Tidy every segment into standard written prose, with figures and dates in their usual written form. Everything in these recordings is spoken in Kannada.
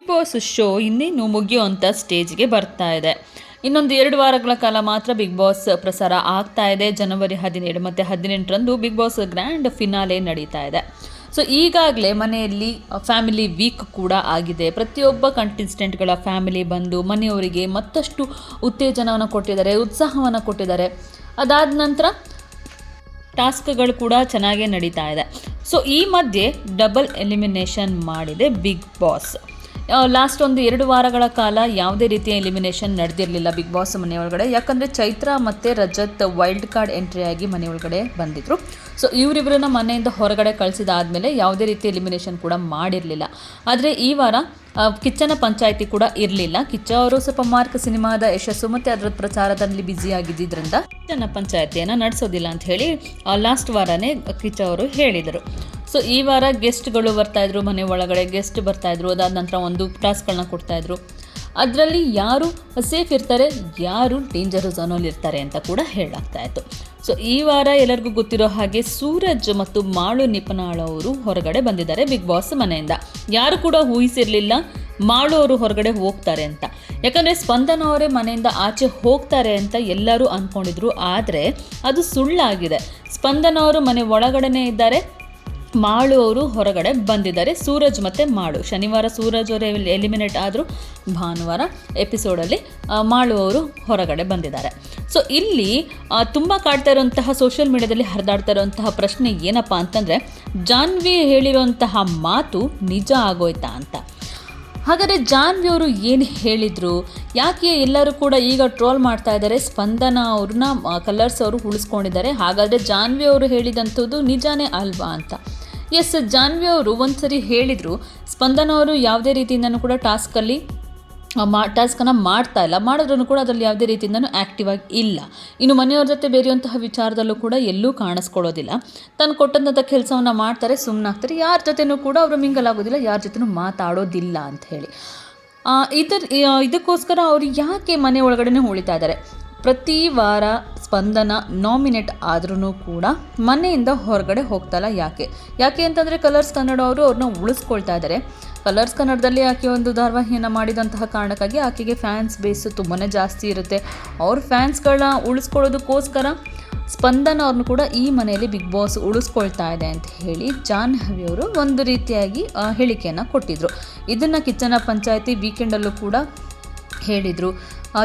ಬಾಸ್ ಶೋ ಇನ್ನೇನು ಮುಗಿಯುವಂಥ ಸ್ಟೇಜ್ಗೆ ಬರ್ತಾ ಇದೆ. ಇನ್ನೊಂದು 2 ವಾರಗಳ ಕಾಲ ಮಾತ್ರ ಬಿಗ್ ಬಾಸ್ ಪ್ರಸಾರ ಆಗ್ತಾ ಇದೆ. ಜನವರಿ 17 ಮತ್ತು 18ರಂದು ಬಿಗ್ ಬಾಸ್ ಗ್ರ್ಯಾಂಡ್ ಫಿನಾಲೆ ನಡೀತಾ ಇದೆ. ಸೊ ಈಗಾಗಲೇ ಮನೆಯಲ್ಲಿ ಫ್ಯಾಮಿಲಿ ವೀಕ್ ಕೂಡ ಆಗಿದೆ. ಪ್ರತಿಯೊಬ್ಬ ಕಂಟೆಸ್ಟೆಂಟ್ಗಳ ಫ್ಯಾಮಿಲಿ ಬಂದು ಮನೆಯವರಿಗೆ ಮತ್ತಷ್ಟು ಉತ್ತೇಜನವನ್ನು ಕೊಟ್ಟಿದ್ದಾರೆ, ಉತ್ಸಾಹವನ್ನು ಕೊಟ್ಟಿದ್ದಾರೆ. ಅದಾದ ನಂತರ ಟಾಸ್ಕ್ಗಳು ಕೂಡ ಚೆನ್ನಾಗೇ ನಡೀತಾ ಇದೆ. ಸೊ ಈ ಮಧ್ಯೆ ಡಬಲ್ ಎಲಿಮಿನೇಷನ್ ಮಾಡಿದೆ ಬಿಗ್ ಬಾಸ್. ಲಾಸ್ಟ್ ಒಂದು 2 ವಾರಗಳ ಕಾಲ ಯಾವುದೇ ರೀತಿಯ ಎಲಿಮಿನೇಷನ್ ನಡೆದಿರಲಿಲ್ಲ ಬಿಗ್ ಬಾಸ್ ಮನೆಯೊಳಗಡೆ. ಯಾಕಂದರೆ ಚೈತ್ರ ಮತ್ತು ರಜತ್ ವೈಲ್ಡ್ ಕಾರ್ಡ್ ಎಂಟ್ರಿಯಾಗಿ ಮನೆಯೊಳಗಡೆ ಬಂದಿದ್ದರು. ಸೊ ಇವರಿಬ್ಬರನ್ನ ಮನೆಯಿಂದ ಹೊರಗಡೆ ಕಳಿಸಿದಾದಮೇಲೆ ಯಾವುದೇ ರೀತಿ ಎಲಿಮಿನೇಷನ್ ಕೂಡ ಮಾಡಿರಲಿಲ್ಲ. ಆದರೆ ಈ ವಾರ ಕಿಚ್ಚನ ಪಂಚಾಯಿತಿ ಕೂಡ ಇರಲಿಲ್ಲ. ಕಿಚ್ಚ ಅವರು ಸ್ವಲ್ಪ ಮಾರ್ಕ್ ಸಿನಿಮಾದ ಯಶಸ್ಸು ಮತ್ತು ಅದರ ಪ್ರಚಾರದಲ್ಲಿ ಬ್ಯುಸಿಯಾಗಿದ್ದರಿಂದ ಕಿಚ್ಚನ ಪಂಚಾಯಿತಿಯನ್ನು ನಡೆಸೋದಿಲ್ಲ ಅಂತ ಹೇಳಿ ಲಾಸ್ಟ್ ವಾರನೇ ಕಿಚ್ಚ ಅವರು ಹೇಳಿದರು. ಸೊ ಈ ವಾರ ಗೆಸ್ಟ್ಗಳು ಬರ್ತಾಯಿದ್ರು, ಮನೆ ಒಳಗಡೆ ಗೆಸ್ಟ್ ಬರ್ತಾಯಿದ್ರು. ಅದಾದ ನಂತರ ಒಂದು ಟಾಸ್ಕ್ಗಳನ್ನ ಕೊಡ್ತಾಯಿದ್ರು. ಅದರಲ್ಲಿ ಯಾರು ಸೇಫ್ ಇರ್ತಾರೆ, ಯಾರು ಡೇಂಜರ್ ಝೋನಲ್ಲಿ ಇರ್ತಾರೆ ಅಂತ ಕೂಡ ಹೇಳಲಾಗ್ತಾಯಿತ್ತು. ಸೊ ಈ ವಾರ ಎಲ್ಲರಿಗೂ ಗೊತ್ತಿರೋ ಹಾಗೆ ಸೂರಜ್ ಮತ್ತು ಮಾಳು ನಿಪನಾಳ್ ಅವರು ಹೊರಗಡೆ ಬಂದಿದ್ದಾರೆ ಬಿಗ್ ಬಾಸ್ ಮನೆಯಿಂದ. ಯಾರು ಕೂಡ ಊಹಿಸಿರಲಿಲ್ಲ ಮಾಳು ಅವರು ಹೊರಗಡೆ ಹೋಗ್ತಾರೆ ಅಂತ. ಯಾಕಂದರೆ ಸ್ಪಂದನ ಅವರೇ ಮನೆಯಿಂದ ಆಚೆ ಹೋಗ್ತಾರೆ ಅಂತ ಎಲ್ಲರೂ ಅಂದ್ಕೊಂಡಿದ್ರು. ಆದರೆ ಅದು ಸುಳ್ಳಾಗಿದೆ. ಸ್ಪಂದನ ಅವರು ಮನೆ ಒಳಗಡೆನೇ ಇದ್ದಾರೆ, ಮಾಳು ಅವರು ಹೊರಗಡೆ ಬಂದಿದ್ದಾರೆ. ಸೂರಜ್ ಮತ್ತು ಮಾಳು, ಶನಿವಾರ ಸೂರಜ್ ಅವರು ಎಲಿಮಿನೇಟ್ ಆದರು, ಭಾನುವಾರ ಎಪಿಸೋಡಲ್ಲಿ ಮಾಳು ಅವರು ಹೊರಗಡೆ ಬಂದಿದ್ದಾರೆ. ಸೊ ಇಲ್ಲಿ ತುಂಬ ಕಾಡ್ತಾ ಇರುವಂತಹ ಸೋಷಿಯಲ್ ಮೀಡಿಯಾದಲ್ಲಿ ಹರಿದಾಡ್ತಾ ಇರುವಂತಹ ಪ್ರಶ್ನೆ ಏನಪ್ಪ ಅಂತಂದರೆ, ಜಾನ್ವಿ ಹೇಳಿರುವಂತಹ ಮಾತು ನಿಜ ಆಗೋಯ್ತಾ ಅಂತ. ಹಾಗಾದರೆ ಜಾನ್ವಿ ಅವರು ಏನು ಹೇಳಿದರು, ಯಾಕೆ ಎಲ್ಲರೂ ಕೂಡ ಈಗ ಟ್ರೋಲ್ ಮಾಡ್ತಾ ಇದ್ದಾರೆ, ಸ್ಪಂದನ ಅವ್ರನ್ನ ಕಲರ್ಸ್ ಅವರು ಉಳಿಸ್ಕೊಂಡಿದ್ದಾರೆ, ಹಾಗಾದರೆ ಜಾನ್ವಿ ಅವರು ಹೇಳಿದಂಥದ್ದು ನಿಜಾನೇ ಅಲ್ವಾ ಅಂತ. ಎಸ್, ಜಾನ್ವಿ ಅವರು ಒಂದು ಸರಿ ಹೇಳಿದರು, ಸ್ಪಂದನ ಅವರು ಯಾವುದೇ ರೀತಿಯಿಂದನೂ ಕೂಡ ಟಾಸ್ಕನ್ನು ಮಾಡ್ತಾ ಇಲ್ಲ, ಮಾಡಿದ್ರೂ ಕೂಡ ಅದರಲ್ಲಿ ಯಾವುದೇ ರೀತಿಯಿಂದನೂ ಆ್ಯಕ್ಟಿವ್ ಆಗಿ ಇಲ್ಲ. ಇನ್ನು ಮನೆಯವ್ರ ಜೊತೆ ಬೇರೆಯುವಂತಹ ವಿಚಾರದಲ್ಲೂ ಕೂಡ ಎಲ್ಲೂ ಕಾಣಿಸ್ಕೊಳ್ಳೋದಿಲ್ಲ. ತಾನು ಕೊಟ್ಟಂಥ ಕೆಲಸವನ್ನು ಮಾಡ್ತಾರೆ, ಸುಮ್ಮನಾಗ್ತಾರೆ, ಯಾರ ಜೊತೆನೂ ಕೂಡ ಅವರು ಮಿಂಗಲ್ ಆಗೋದಿಲ್ಲ, ಯಾರ ಜೊತೆನೂ ಮಾತಾಡೋದಿಲ್ಲ ಅಂತ ಹೇಳಿ. ಇದಕ್ಕೋಸ್ಕರ ಅವರು ಯಾಕೆ ಮನೆ ಒಳಗಡೆ ಉಳಿತಾ ಇದ್ದಾರೆ. ಪ್ರತಿ ವಾರ ಸ್ಪಂದನ ನಾಮಿನೇಟ್ ಆದ್ರೂ ಕೂಡ ಮನೆಯಿಂದ ಹೊರಗಡೆ ಹೋಗ್ತಾಯಿಲ್ಲ. ಯಾಕೆ ಅಂತಂದರೆ ಕಲರ್ಸ್ ಕನ್ನಡ ಅವರು ಅವ್ರನ್ನ ಉಳಿಸ್ಕೊಳ್ತಾ ಇದ್ದಾರೆ. ಕಲರ್ಸ್ ಕನ್ನಡದಲ್ಲಿ ಆಕೆ ಒಂದು ಧಾರಾವಾಹಿಯನ್ನು ಮಾಡಿದಂತಹ ಕಾರಣಕ್ಕಾಗಿ ಆಕೆಗೆ ಫ್ಯಾನ್ಸ್ ಬೇಸ್ ತುಂಬಾ ಜಾಸ್ತಿ ಇರುತ್ತೆ. ಅವ್ರ ಫ್ಯಾನ್ಸ್ಗಳನ್ನ ಉಳಿಸ್ಕೊಳ್ಳೋದಕ್ಕೋಸ್ಕರ ಸ್ಪಂದನ ಅವ್ರನ್ನ ಕೂಡ ಈ ಮನೆಯಲ್ಲಿ ಬಿಗ್ ಬಾಸ್ ಉಳಿಸ್ಕೊಳ್ತಾ ಇದೆ ಅಂತ ಹೇಳಿ ಜಾಹ್ನವಿ ಅವರು ಒಂದು ರೀತಿಯಾಗಿ ಹೇಳಿಕೆಯನ್ನು ಕೊಟ್ಟಿದ್ದರು. ಇದನ್ನು ಕಿಚ್ಚನ ಪಂಚಾಯಿತಿ ವೀಕೆಂಡಲ್ಲೂ ಕೂಡ ಹೇಳಿದರು.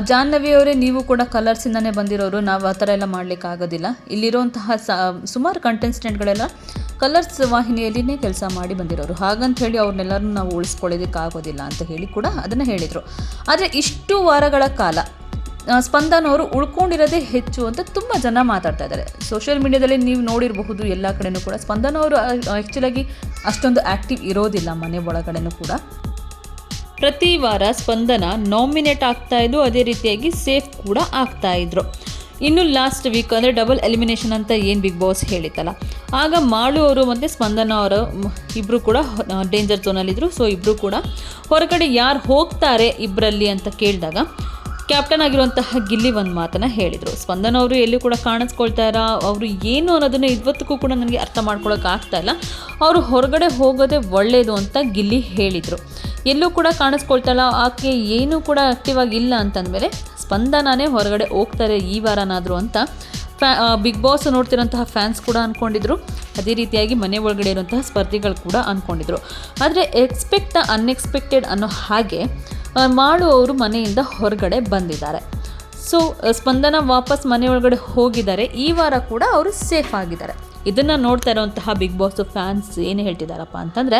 ಜಾಹ್ನವಿ ಅವರೇ, ನೀವು ಕೂಡ ಕಲರ್ಸಿಂದನೇ ಬಂದಿರೋರು, ನಾವು ಆ ಥರ ಎಲ್ಲ ಮಾಡಲಿಕ್ಕಾಗೋದಿಲ್ಲ. ಇಲ್ಲಿರುವಂತಹ ಸುಮಾರು ಕಂಟೆಸ್ಟೆಂಟ್ಗಳೆಲ್ಲ ಕಲರ್ಸ್ ವಾಹಿನಿಯಲ್ಲಿನೇ ಕೆಲಸ ಮಾಡಿ ಬಂದಿರೋರು, ಹಾಗಂತ ಹೇಳಿ ಅವ್ರನ್ನೆಲ್ಲರೂ ನಾವು ಉಳಿಸ್ಕೊಳ್ಳೋದಕ್ಕಾಗೋದಿಲ್ಲ ಅಂತ ಹೇಳಿ ಕೂಡ ಅದನ್ನು ಹೇಳಿದರು. ಆದರೆ ಇಷ್ಟು ವಾರಗಳ ಕಾಲ ಸ್ಪಂದನ ಅವರು ಉಳ್ಕೊಂಡಿರೋದೇ ಹೆಚ್ಚು ಅಂತ ತುಂಬ ಜನ ಮಾತಾಡ್ತಾ ಇದ್ದಾರೆ. ಸೋಷಿಯಲ್ ಮೀಡಿಯಾದಲ್ಲಿ ನೀವು ನೋಡಿರಬಹುದು, ಎಲ್ಲ ಕಡೆಯೂ ಕೂಡ ಸ್ಪಂದನ ಅವರು ಆ್ಯಕ್ಚುಲಾಗಿ ಅಷ್ಟೊಂದು ಆ್ಯಕ್ಟಿವ್ ಇರೋದಿಲ್ಲ ಮನೆ ಒಳಗಡೆನೂ ಕೂಡ. ಪ್ರತಿ ವಾರ ಸ್ಪಂದನ ನಾಮಿನೇಟ್ ಆಗ್ತಾಯಿದ್ರು, ಅದೇ ರೀತಿಯಾಗಿ ಸೇಫ್ ಕೂಡ ಆಗ್ತಾಯಿದ್ರು. ಇನ್ನು ಲಾಸ್ಟ್ ವೀಕ್ ಅಂದರೆ ಡಬಲ್ ಎಲಿಮಿನೇಷನ್ ಅಂತ ಏನು ಬಿಗ್ ಬಾಸ್ ಹೇಳಿತ್ತಲ್ಲ, ಆಗ ಮಾಳು ಅವರು ಮತ್ತು ಸ್ಪಂದನ ಅವರು ಇಬ್ಬರು ಕೂಡ ಡೇಂಜರ್ ಝೋನಲ್ಲಿದ್ದರು. ಸೊ ಇಬ್ಬರು ಕೂಡ ಹೊರಗಡೆ ಯಾರು ಹೋಗ್ತಾರೆ ಇಬ್ಬರಲ್ಲಿ ಅಂತ ಕೇಳಿದಾಗ ಕ್ಯಾಪ್ಟನ್ ಆಗಿರುವಂತಹ ಗಿಲ್ಲಿ ಒಂದು ಮಾತನ್ನು ಹೇಳಿದರು. ಸ್ಪಂದನ ಅವರು ಎಲ್ಲೂ ಕೂಡ ಕಾಣಿಸ್ಕೊಳ್ತಾರ, ಅವರು ಏನು ಅನ್ನೋದನ್ನು ಇವತ್ತಿಗೂ ಕೂಡ ನನಗೆ ಅರ್ಥ ಮಾಡ್ಕೊಳ್ಳೋಕ್ಕಾಗ್ತಾಯಿಲ್ಲ, ಅವರು ಹೊರಗಡೆ ಹೋಗೋದೇ ಒಳ್ಳೆಯದು ಅಂತ ಗಿಲ್ಲಿ ಹೇಳಿದರು. ಎಲ್ಲೂ ಕೂಡ ಕಾಣಿಸ್ಕೊಳ್ತಾಯಿಲ್ಲ, ಆಕೆ ಏನೂ ಕೂಡ ಆ್ಯಕ್ಟಿವ್ ಆಗಿಲ್ಲ ಅಂತಂದಮೇಲೆ ಸ್ಪಂದನನೇ ಹೊರಗಡೆ ಹೋಗ್ತಾರೆ ಈ ವಾರನಾದರೂ ಅಂತ ಬಿಗ್ ಬಾಸ್ ನೋಡ್ತಿರೋಂತಹ ಫ್ಯಾನ್ಸ್ ಕೂಡ ಅಂದ್ಕೊಂಡಿದ್ರು. ಅದೇ ರೀತಿಯಾಗಿ ಮನೆ ಒಳಗಡೆ ಇರುವಂತಹ ಸ್ಪರ್ಧಿಗಳು ಕೂಡ ಅಂದ್ಕೊಂಡಿದ್ರು. ಆದರೆ ಎಕ್ಸ್ಪೆಕ್ಟ್ ದ ಅನ್ಎಕ್ಸ್ಪೆಕ್ಟೆಡ್ ಅನ್ನೋ ಹಾಗೆ ಮಾಳು ಅವರು ಮನೆಯಿಂದ ಹೊರಗಡೆ ಬಂದಿದ್ದಾರೆ. ಸೊ ಸ್ಪಂದನ ವಾಪಸ್ ಮನೆ ಒಳಗಡೆ ಹೋಗಿದ್ದಾರೆ. ಈ ವಾರ ಕೂಡ ಅವರು ಸೇಫ್ ಆಗಿದ್ದಾರೆ. ಇದನ್ನು ನೋಡ್ತಾ ಇರೋವಂತಹ ಬಿಗ್ ಬಾಸ್ ಫ್ಯಾನ್ಸ್ ಏನು ಹೇಳ್ತಿದ್ದಾರಪ್ಪ ಅಂತಂದರೆ,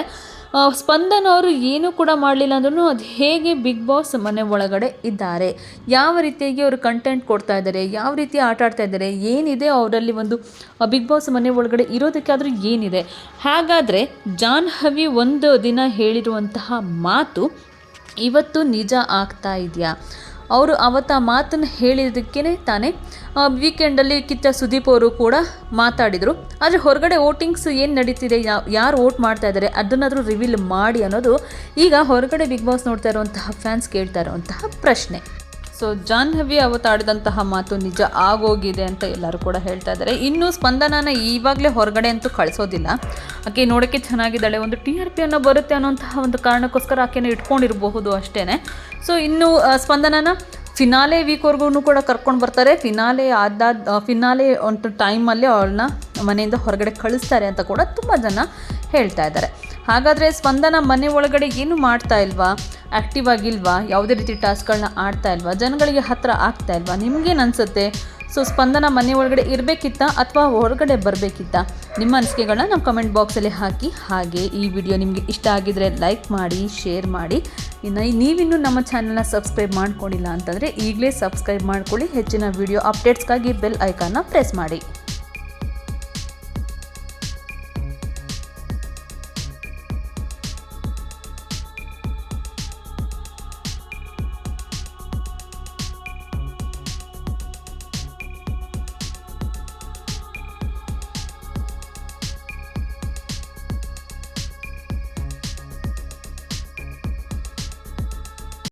ಸ್ಪಂದನ ಅವರು ಏನೂ ಕೂಡ ಮಾಡಲಿಲ್ಲ ಅಂದ್ರೂ ಅದು ಹೇಗೆ ಬಿಗ್ ಬಾಸ್ ಮನೆ ಒಳಗಡೆ ಇದ್ದಾರೆ, ಯಾವ ರೀತಿಯಾಗಿ ಅವರು ಕಂಟೆಂಟ್ ಕೊಡ್ತಾ ಇದ್ದಾರೆ, ಯಾವ ರೀತಿ ಆಟ ಆಡ್ತಾ ಇದ್ದಾರೆ, ಏನಿದೆ ಅವರಲ್ಲಿ ಒಂದು ಬಿಗ್ ಬಾಸ್ ಮನೆ ಒಳಗಡೆ ಇರೋದಕ್ಕಾದರೂ ಏನಿದೆ. ಹಾಗಾದರೆ ಜಾಹ್ನವಿ ಒಂದು ದಿನ ಹೇಳಿರುವಂತಹ ಮಾತು ಇವತ್ತು ನಿಜ ಆಗ್ತಾ ಇದೆಯಾ? ಅವರು ಅವತ್ತು ಆ ಮಾತನ್ನು ಹೇಳಿದ್ದಕ್ಕೇ ತಾನೇ ವೀಕೆಂಡಲ್ಲಿ ಕಿಚ್ಚ ಸುದೀಪ್ ಅವರು ಕೂಡ ಮಾತಾಡಿದರು. ಆದರೆ ಹೊರಗಡೆ ವೋಟಿಂಗ್ಸ್ ಏನು ನಡೀತಿದೆ, ಯಾರು ವೋಟ್ ಮಾಡ್ತಾ ಇದ್ದಾರೆ ಅದನ್ನಾದರೂ ರಿವೀಲ್ ಮಾಡಿ ಅನ್ನೋದು ಈಗ ಹೊರಗಡೆ ಬಿಗ್ ಬಾಸ್ ನೋಡ್ತಾ ಇರುವಂತಹ ಫ್ಯಾನ್ಸ್ ಕೇಳ್ತಾ ಇರುವಂತಹ ಪ್ರಶ್ನೆ. ಸೊ ಜಾಹ್ನವಿ ಅವತ್ತಾಡಿದಂತಹ ಮಾತು ನಿಜ ಆಗೋಗಿದೆ ಅಂತ ಎಲ್ಲರೂ ಕೂಡ ಹೇಳ್ತಾ ಇದ್ದಾರೆ. ಇನ್ನು ಸ್ಪಂದನನ ಇವಾಗಲೇ ಹೊರಗಡೆ ಅಂತೂ ಕಳಿಸೋದಿಲ್ಲ. ಆಕೆ ನೋಡೋಕ್ಕೆ ಚೆನ್ನಾಗಿದ್ದಾಳೆ, ಒಂದು TRP ಅನ್ನೋ ಬರುತ್ತೆ ಅನ್ನೋಂತಹ ಒಂದು ಕಾರಣಕ್ಕೋಸ್ಕರ ಆಕೆನ ಇಟ್ಕೊಂಡಿರಬಹುದು ಅಷ್ಟೇ. ಸೊ ಇನ್ನು ಸ್ಪಂದನನ ಫಿನಾಲೆ ವೀಕ್ವರೆಗೂ ಕೂಡ ಕರ್ಕೊಂಡು ಬರ್ತಾರೆ. ಫಿನಾಲೆ ಒಂದು ಟೈಮಲ್ಲಿ ಅವಳನ್ನ ಮನೆಯಿಂದ ಹೊರಗಡೆ ಕಳಿಸ್ತಾರೆ ಅಂತ ಕೂಡ ತುಂಬ ಜನ ಹೇಳ್ತಾ ಇದ್ದಾರೆ. ಹಾಗಾದರೆ ಸ್ಪಂದನ ಮನೆ ಒಳಗಡೆ ಏನು ಮಾಡ್ತಾ ಇಲ್ವಾ, ಆ್ಯಕ್ಟಿವ್ ಆಗಿಲ್ವಾ, ಯಾವುದೇ ರೀತಿ ಟಾಸ್ಕ್ಗಳನ್ನ ಆಡ್ತಾ ಇಲ್ವಾ, ಜನಗಳಿಗೆ ಹತ್ತಿರ ಆಗ್ತಾ ಇಲ್ವಾ, ನಿಮಗೇನು ಅನಿಸುತ್ತೆ? ಸೊ ಸ್ಪಂದನ ಮನೆ ಒಳಗಡೆ ಇರಬೇಕಿತ್ತಾ ಅಥವಾ ಹೊರಗಡೆ ಬರಬೇಕಿತ್ತಾ? ನಿಮ್ಮ ಅನಿಸಿಕೆಗಳನ್ನ ನಮ್ಮ ಕಮೆಂಟ್ ಬಾಕ್ಸಲ್ಲಿ ಹಾಕಿ. ಹಾಗೆ ಈ ವಿಡಿಯೋ ನಿಮಗೆ ಇಷ್ಟ ಆಗಿದರೆ ಲೈಕ್ ಮಾಡಿ, ಶೇರ್ ಮಾಡಿ. ನೀವಿನ್ನೂ ನಮ್ಮ ಚಾನಲ್ನ ಸಬ್ಸ್ಕ್ರೈಬ್ ಮಾಡ್ಕೊಂಡಿಲ್ಲ ಅಂತಂದರೆ ಈಗಲೇ ಸಬ್ಸ್ಕ್ರೈಬ್ ಮಾಡ್ಕೊಳ್ಳಿ. ಹೆಚ್ಚಿನ ವಿಡಿಯೋ ಅಪ್ಡೇಟ್ಸ್ಗಾಗಿ ಬೆಲ್ ಐಕಾನ್ನ ಪ್ರೆಸ್ ಮಾಡಿ.